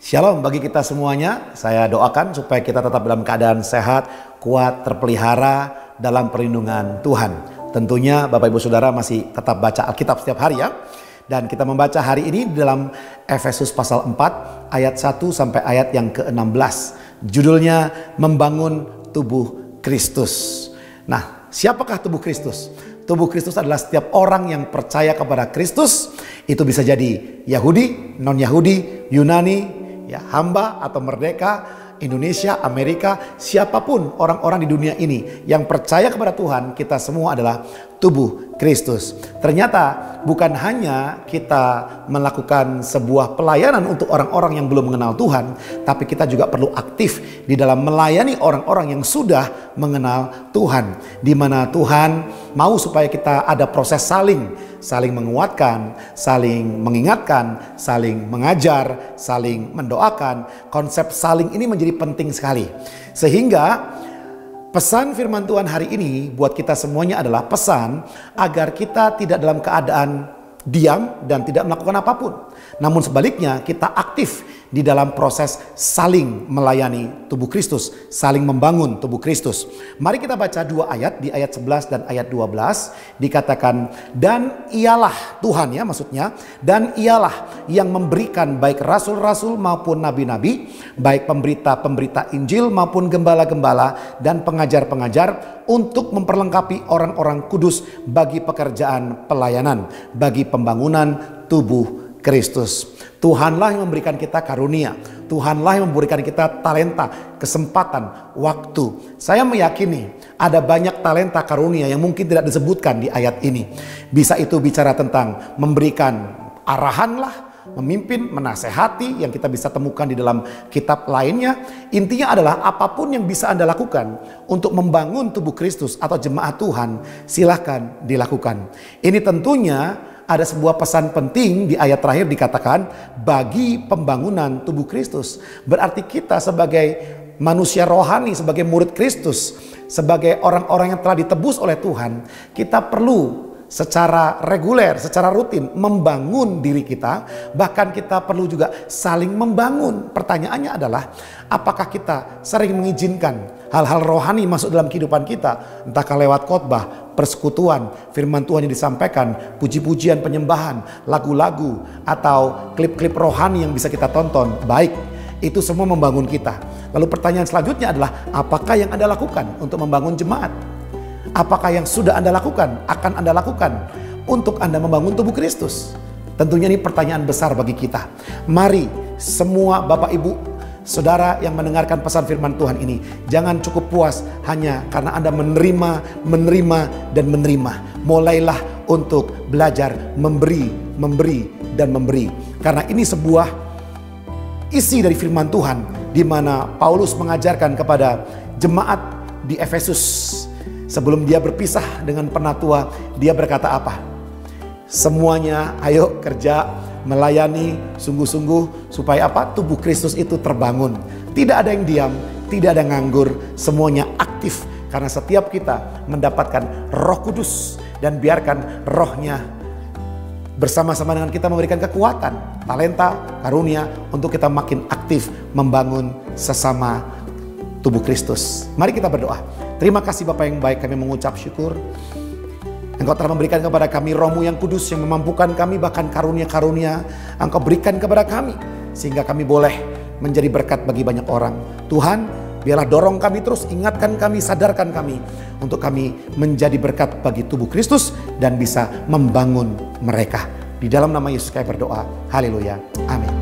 Shalom bagi kita semuanya. Saya doakan supaya kita tetap dalam keadaan sehat, kuat, terpelihara dalam perlindungan Tuhan. Tentunya Bapak Ibu Saudara masih tetap baca Alkitab setiap hari ya. Dan kita membaca hari ini dalam Efesus pasal 4 ayat 1 sampai ayat yang ke-16. Judulnya Membangun Tubuh Kristus. Nah, siapakah tubuh Kristus? Tubuh Kristus adalah setiap orang yang percaya kepada Kristus. Itu bisa jadi Yahudi, non-Yahudi, Yunani, ya, hamba atau merdeka, Indonesia, Amerika, siapapun orang-orang di dunia ini yang percaya kepada Tuhan, kita semua adalah tubuh Kristus. Ternyata bukan hanya kita melakukan sebuah pelayanan untuk orang-orang yang belum mengenal Tuhan, tapi kita juga perlu aktif di dalam melayani orang-orang yang sudah mengenal Tuhan, di mana Tuhan mau supaya kita ada proses saling menguatkan, saling mengingatkan, saling mengajar, saling mendoakan. Konsep saling ini menjadi penting sekali. Sehingga pesan firman Tuhan hari ini buat kita semuanya adalah pesan agar kita tidak dalam keadaan diam dan tidak melakukan apapun. Namun sebaliknya kita aktif di dalam proses saling melayani tubuh Kristus, saling membangun tubuh Kristus. Mari kita baca dua ayat, di ayat 11 dan ayat 12 dikatakan, dan ialah Tuhan ya maksudnya, dan ialah yang memberikan baik rasul-rasul maupun nabi-nabi, baik pemberita-pemberita Injil maupun gembala-gembala dan pengajar-pengajar untuk memperlengkapi orang-orang kudus bagi pekerjaan pelayanan, bagi pembangunan tubuh Kristus. Tuhanlah yang memberikan kita karunia. Tuhanlah yang memberikan kita talenta, kesempatan, waktu. Saya meyakini ada banyak talenta karunia yang mungkin tidak disebutkan di ayat ini. Bisa itu bicara tentang memberikan arahan lah, memimpin, menasehati yang kita bisa temukan di dalam kitab lainnya. Intinya adalah apapun yang bisa Anda lakukan untuk membangun tubuh Kristus atau jemaat Tuhan, silahkan dilakukan. Ini tentunya ada sebuah pesan penting di ayat terakhir dikatakan bagi pembangunan tubuh Kristus. Berarti kita sebagai manusia rohani, sebagai murid Kristus, sebagai orang-orang yang telah ditebus oleh Tuhan, kita perlu secara reguler, secara rutin membangun diri kita. Bahkan kita perlu juga saling membangun. Pertanyaannya adalah, apakah kita sering mengizinkan hal-hal rohani masuk dalam kehidupan kita? Entahkah lewat khotbah, persekutuan, firman Tuhan yang disampaikan, puji-pujian, penyembahan, lagu-lagu, atau klip-klip rohani yang bisa kita tonton. Baik, itu semua membangun kita. Lalu pertanyaan selanjutnya adalah, apakah yang Anda lakukan untuk membangun jemaat? Apakah yang sudah Anda lakukan, akan Anda lakukan untuk Anda membangun tubuh Kristus? Tentunya ini pertanyaan besar bagi kita. Mari semua Bapak Ibu Saudara yang mendengarkan pesan firman Tuhan ini, jangan cukup puas hanya karena Anda menerima dan menerima. Mulailah untuk belajar memberi dan memberi. Karena ini sebuah isi dari firman Tuhan, di mana Paulus mengajarkan kepada jemaat di Efesus. Sebelum dia berpisah dengan penatua, dia berkata apa? Semuanya ayo kerja, melayani sungguh-sungguh supaya apa? Tubuh Kristus itu terbangun. Tidak ada yang diam, tidak ada yang nganggur, semuanya aktif. Karena setiap kita mendapatkan Roh Kudus, dan biarkan Rohnya bersama-sama dengan kita memberikan kekuatan, talenta, karunia untuk kita makin aktif membangun sesama tubuh Kristus. Mari kita berdoa. Terima kasih Bapa yang baik, kami mengucap syukur. Engkau telah memberikan kepada kami Roh-Mu yang kudus yang memampukan kami, bahkan karunia-karunia Engkau berikan kepada kami, sehingga kami boleh menjadi berkat bagi banyak orang. Tuhan, biarlah dorong kami terus, ingatkan kami, sadarkan kami untuk kami menjadi berkat bagi tubuh Kristus dan bisa membangun mereka. Di dalam nama Yesus kami berdoa. Haleluya. Amin.